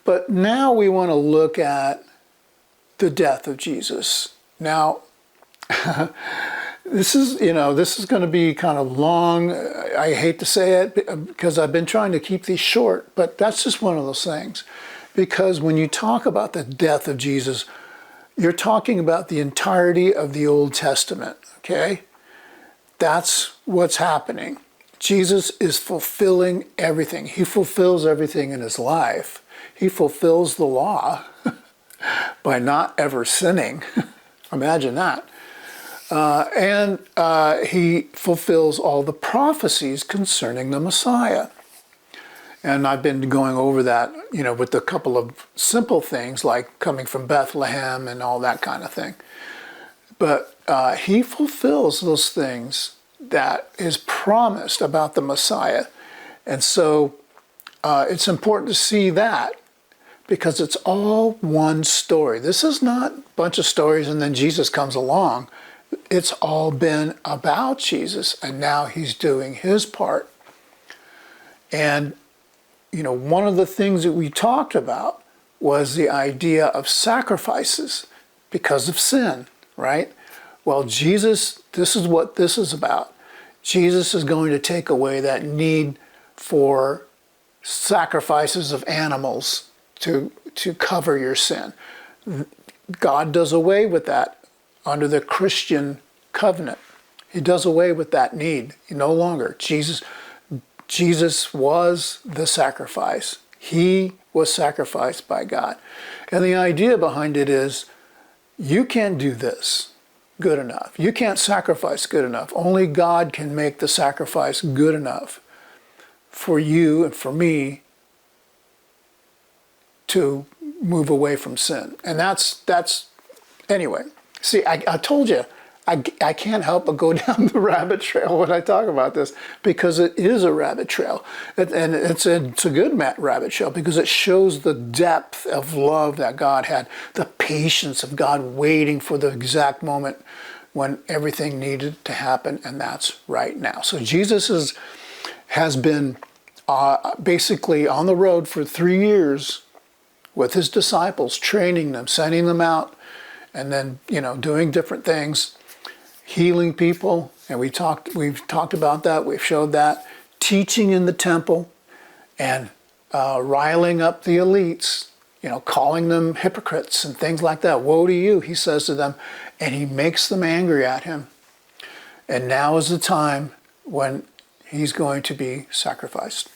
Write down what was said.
But now we want to look at the death of Jesus. Now, this is going to be kind of long. I hate to say it because I've been trying to keep these short, but that's just one of those things. Because when you talk about the death of Jesus, you're talking about the entirety of the Old Testament, okay? That's what's happening. Jesus is fulfilling everything. He fulfills everything in his life. He fulfills the law by not ever sinning. Imagine that. And he fulfills all the prophecies concerning the Messiah. And I've been going over that, with a couple of simple things like coming from Bethlehem and all that kind of thing. But he fulfills those things that is promised about the Messiah. And so it's important to see that because it's all one story. This is not a bunch of stories and then Jesus comes along. It's all been about Jesus, and now he's doing his part. And one of the things that we talked about was the idea of sacrifices because of sin, right? Well, Jesus, this is what this is about. Jesus is going to take away that need for sacrifices of animals to cover your sin. God does away with that under the Christian covenant. He does away with that need. No longer. Jesus was the sacrifice. He was sacrificed by God. And the idea behind it is, you can't do this good enough. You can't sacrifice good enough. Only God can make the sacrifice good enough for you and for me to move away from sin. And that's anyway. See, I told you, I can't help but go down the rabbit trail when I talk about this because it is a rabbit trail. And it's a good rabbit trail because it shows the depth of love that God had, the patience of God waiting for the exact moment when everything needed to happen, and that's right now. So Jesus has been basically on the road for 3 years with his disciples, training them, sending them out, and then, doing different things, healing people, and we've talked about that, we've showed that, teaching in the temple, and riling up the elites, calling them hypocrites and things like that. Woe to you, he says to them, and he makes them angry at him. And now is the time when he's going to be sacrificed.